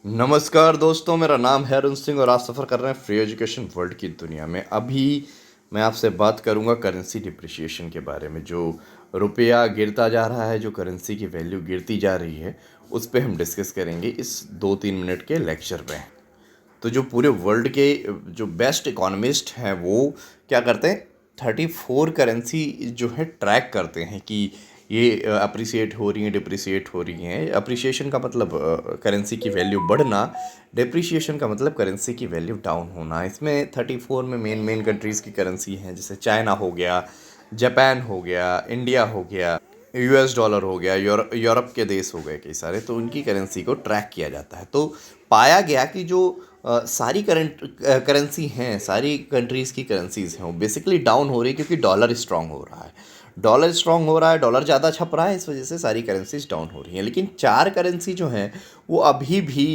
नमस्कार दोस्तों, मेरा नाम है अरुण सिंह और आप सफ़र कर रहे हैं फ्री एजुकेशन वर्ल्ड की दुनिया में। अभी मैं आपसे बात करूंगा करेंसी डिप्रिसिएशन के बारे में। जो रुपया गिरता जा रहा है, जो करेंसी की वैल्यू गिरती जा रही है, उस पर हम डिस्कस करेंगे इस 2-3 मिनट के लेक्चर में। तो जो पूरे वर्ल्ड के जो बेस्ट इकोनॉमिस्ट हैं वो क्या करते हैं, 34 करेंसी जो है ट्रैक करते हैं कि ये अप्रिसिएट हो रही हैं, डिप्रिसिएट हो रही हैं। अप्रिसिएशन का मतलब करेंसी की वैल्यू बढ़ना, डिप्रिसिएशन का मतलब करेंसी की वैल्यू डाउन होना। इसमें 34 में मेन कंट्रीज़ की करेंसी हैं, जैसे चाइना हो गया, जापान हो गया, इंडिया हो गया, यूएस डॉलर हो गया, यूरोप के देश हो गए कई सारे। तो उनकी करेंसी को ट्रैक किया जाता है। तो पाया गया कि जो सारी करेंसी हैं, सारी कंट्रीज़ की करेंसीज़ हैं, वो बेसिकली डाउन हो रही है क्योंकि डॉलर स्ट्रांग हो रहा है। डॉलर स्ट्रांग हो रहा है, डॉलर ज़्यादा छप रहा है, इस वजह से सारी करेंसीज डाउन हो रही हैं। लेकिन 4 करेंसी जो हैं वो अभी भी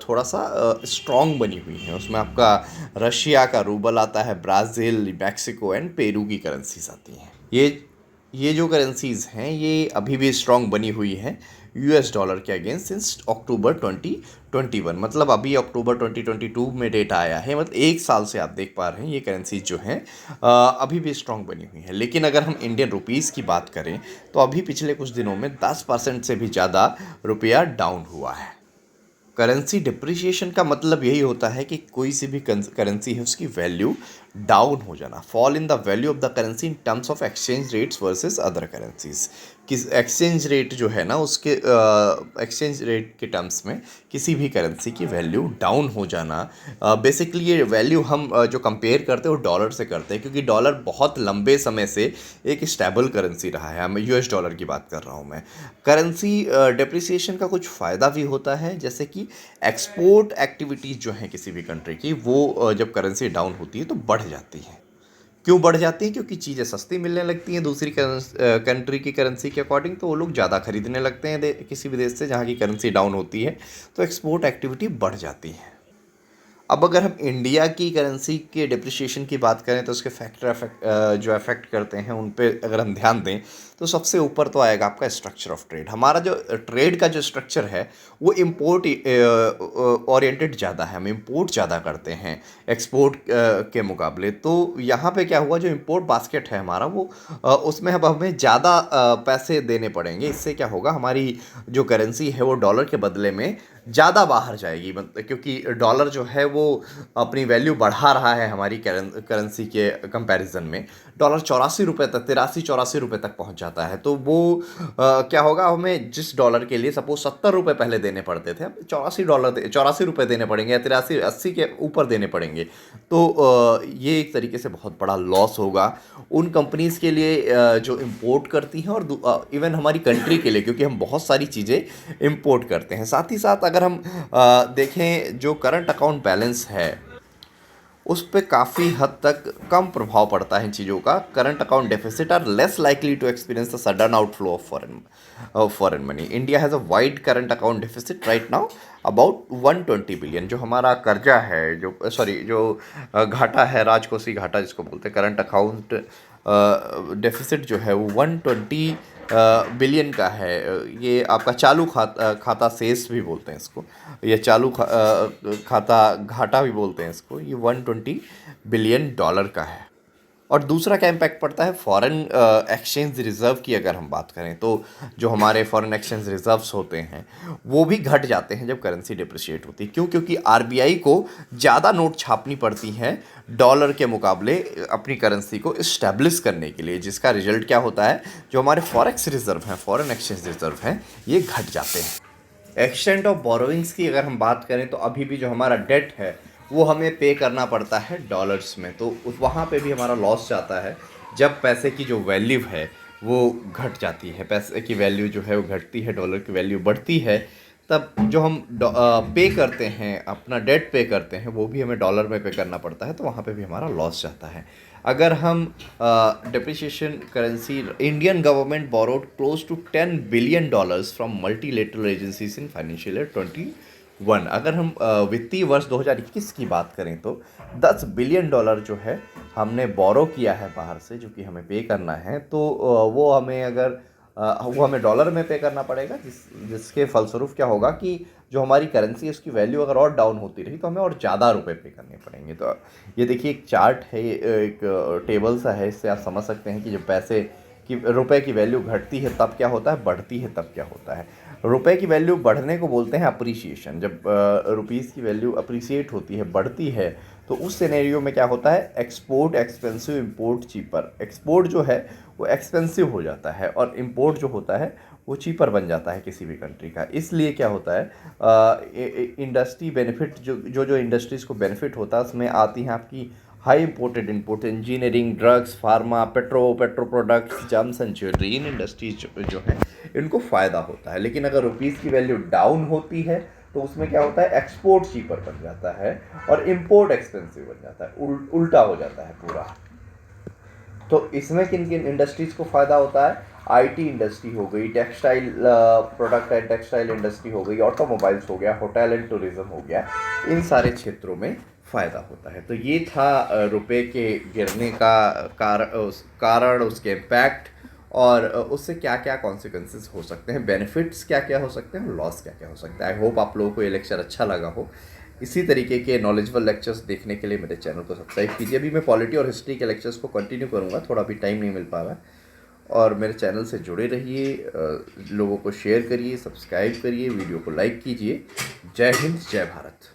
थोड़ा सा स्ट्रांग बनी हुई हैं। उसमें आपका रशिया का रूबल आता है, ब्राज़ील, मैक्सिको एंड पेरू की करेंसीज आती हैं। ये जो करेंसीज़ हैं ये अभी भी स्ट्रांग बनी हुई हैं यूएस डॉलर के अगेंस्ट सिंस अक्टूबर 2021। मतलब अभी अक्टूबर 2022 में डेटा आया है, मतलब 1 साल से आप देख पा रहे हैं ये करेंसीज जो हैं अभी भी स्ट्रांग बनी हुई हैं। लेकिन अगर हम इंडियन रुपीज़ की बात करें तो अभी पिछले कुछ दिनों में 10% से भी ज़्यादा रुपया डाउन हुआ है। करेंसी डिप्रिसिएशन का मतलब यही होता है कि कोई सी भी करेंसी है उसकी वैल्यू डाउन हो जाना, fall in the value of the currency in terms of exchange rates versus other currencies. किस एक्सचेंज रेट जो है ना, उसके एक्सचेंज रेट के टर्म्स में किसी भी करेंसी की वैल्यू डाउन हो जाना। बेसिकली ये वैल्यू हम जो कंपेयर करते हैं वो डॉलर से करते हैं, क्योंकि डॉलर बहुत लंबे समय से एक स्टेबल करेंसी रहा है। मैं यूएस डॉलर की बात कर रहा हूँ। मैं करेंसी डेप्रिसिएशन का कुछ फ़ायदा भी होता है, जैसे कि एक्सपोर्ट एक्टिविटीज़ जो हैं किसी भी कंट्री की, वो जब करेंसी डाउन होती है तो बढ़ जाती हैं। क्यों बढ़ जाती हैं? क्योंकि चीज़ें सस्ती मिलने लगती हैं दूसरी कंट्री की करेंसी के अकॉर्डिंग, तो वो लोग ज़्यादा खरीदने लगते हैं किसी भी देश से जहाँ की करेंसी डाउन होती है, तो एक्सपोर्ट एक्टिविटी बढ़ जाती है। अब अगर हम इंडिया की करेंसी के डिप्रिसिएशन की बात करें तो उसके जो अफेक्ट करते हैं उन पे अगर हम ध्यान दें तो सबसे ऊपर तो आएगा आपका स्ट्रक्चर ऑफ ट्रेड। हमारा जो ट्रेड का जो स्ट्रक्चर है वो इम्पोर्ट ओरिएंटेड ज़्यादा है, हम इम्पोर्ट ज़्यादा करते हैं एक्सपोर्ट के मुकाबले। तो यहाँ पे क्या हुआ, जो इम्पोर्ट बास्केट है हमारा वो उसमें अब हमें ज़्यादा पैसे देने पड़ेंगे। इससे क्या होगा, हमारी जो करेंसी है वो डॉलर के बदले में ज़्यादा बाहर जाएगी, मतलब क्योंकि डॉलर जो है वो अपनी वैल्यू बढ़ा रहा है हमारी करेंसी के कंपैरिजन में। डॉलर 84 रुपये तक, 83-84 रुपये तक पहुंच जाता है। तो वो क्या होगा, हमें जिस डॉलर के लिए सपोज 70 रुपये पहले देने पड़ते थे, अब 84 रुपये देने पड़ेंगे या 83-80 के ऊपर देने पड़ेंगे। तो ये एक तरीके से बहुत बड़ा लॉस होगा उन कंपनीज़ के लिए जो इम्पोर्ट करती हैं, और इवन हमारी कंट्री के लिए, क्योंकि हम बहुत सारी चीज़ें इम्पोर्ट करते हैं। साथ ही साथ अगर हम देखें, जो करंट अकाउंट बैलेंस है उस पे काफ़ी हद तक कम प्रभाव पड़ता है इन चीज़ों का। Current account deficit are less likely to experience the sudden outflow of foreign money. India has a wide current account deficit right now about 120 billion. जो हमारा कर्जा है, जो घाटा है, राजकोषीय घाटा जिसको बोलते हैं, करंट अकाउंट डेफिसिट जो है वो 120 बिलियन का है। ये आपका चालू खाता शेष भी बोलते हैं इसको, ये खाता घाटा भी बोलते हैं इसको। ये 120 बिलियन डॉलर का है। और दूसरा क्या इम्पैक्ट पड़ता है, फॉरेन एक्सचेंज रिज़र्व की अगर हम बात करें तो जो हमारे फॉरेन एक्सचेंज रिज़र्व्स होते हैं वो भी घट जाते हैं जब करेंसी डिप्रिशिएट होती है। क्यों? क्योंकि आरबीआई को ज़्यादा नोट छापनी पड़ती हैं डॉलर के मुकाबले अपनी करेंसी को इस्टेब्लिश करने के लिए, जिसका रिजल्ट क्या होता है, जो हमारे फॉरेक्स रिज़र्व हैं, फॉरेन एक्सचेंज रिज़र्व हैं, ये घट जाते हैं। एक्सटेंट ऑफ बोरोइंग्स की अगर हम बात करें तो अभी भी जो हमारा डेट है वो हमें पे करना पड़ता है डॉलर्स में, तो उस वहाँ पे भी हमारा लॉस जाता है जब पैसे की जो वैल्यू है वो घट जाती है। पैसे की वैल्यू जो है वो घटती है, डॉलर की वैल्यू बढ़ती है, तब जो हम पे करते हैं, अपना डेट पे करते हैं, वो भी हमें डॉलर में पे करना पड़ता है, तो वहाँ पे भी हमारा लॉस जाता है। अगर हम depreciation currency, Indian government borrowed close to $10 billion from multilateral agencies in financial year 21। अगर हम वित्तीय वर्ष 2021 की बात करें तो $10 बिलियन जो है हमने बोरो किया है बाहर से, जो कि हमें पे करना है। तो वो हमें डॉलर में पे करना पड़ेगा, जिसके फलस्वरूप क्या होगा कि जो हमारी करेंसी है उसकी वैल्यू अगर और डाउन होती रही तो हमें और ज़्यादा रुपए पे करने पड़ेंगे। तो ये देखिए एक चार्ट है, एक टेबल सा है, इससे आप समझ सकते हैं कि जब पैसे कि रुपए की वैल्यू घटती है तब क्या होता है, बढ़ती है तब क्या होता है। रुपए की वैल्यू बढ़ने को बोलते हैं अप्रिसिएशन। जब रुपीज़ की वैल्यू अप्रिसिएट होती है, बढ़ती है, तो उस सिनेरियो में क्या होता है, export expensive, import cheaper. Export जो है वो एक्सपेंसिव हो जाता है और इंपोर्ट जो होता है वो चीपर बन जाता है किसी भी कंट्री का। इसलिए क्या होता है, इंडस्ट्री बेनिफिट, जो इंडस्ट्रीज़ को बेनिफिट होता है उसमें आती हैं आपकी high imported input, engineering, drugs, pharma, petro products, germs and jewellery. In industries जो है इनको फ़ायदा होता है। लेकिन अगर रुपीज़ की वैल्यू डाउन होती है तो उसमें क्या होता है, एक्सपोर्ट चीपर बन जाता है और इंपोर्ट एक्सपेंसिव बन जाता है, उल्टा हो जाता है पूरा। तो इसमें किन किन इंडस्ट्रीज़ को फ़ायदा होता है, आईटी इंडस्ट्री हो गई, textile product and textile industry हो गई, ऑटोमोबाइल्स हो गया, होटल एंड टूरिज्म हो गया, इन सारे क्षेत्रों में फ़ायदा होता है। तो ये था रुपए के गिरने का कारण, उसके इम्पैक्ट, और उससे क्या क्या कॉन्सिक्वेंसेस हो सकते हैं, बेनिफिट्स क्या क्या हो सकते हैं और लॉस क्या क्या हो सकता है। आई होप आप लोगों को ये लेक्चर अच्छा लगा हो। इसी तरीके के नॉलेजेबल लेक्चर्स देखने के लिए मेरे चैनल को सब्सक्राइब कीजिए। अभी मैं पॉलिटी और हिस्ट्री के लेक्चर्स को कंटिन्यू करूँगा, थोड़ा अभी टाइम नहीं मिल पा रहा है। और मेरे चैनल से जुड़े रहिए, लोगों को शेयर करिए, सब्सक्राइब करिए, वीडियो को लाइक कीजिए। जय हिंद, जय भारत।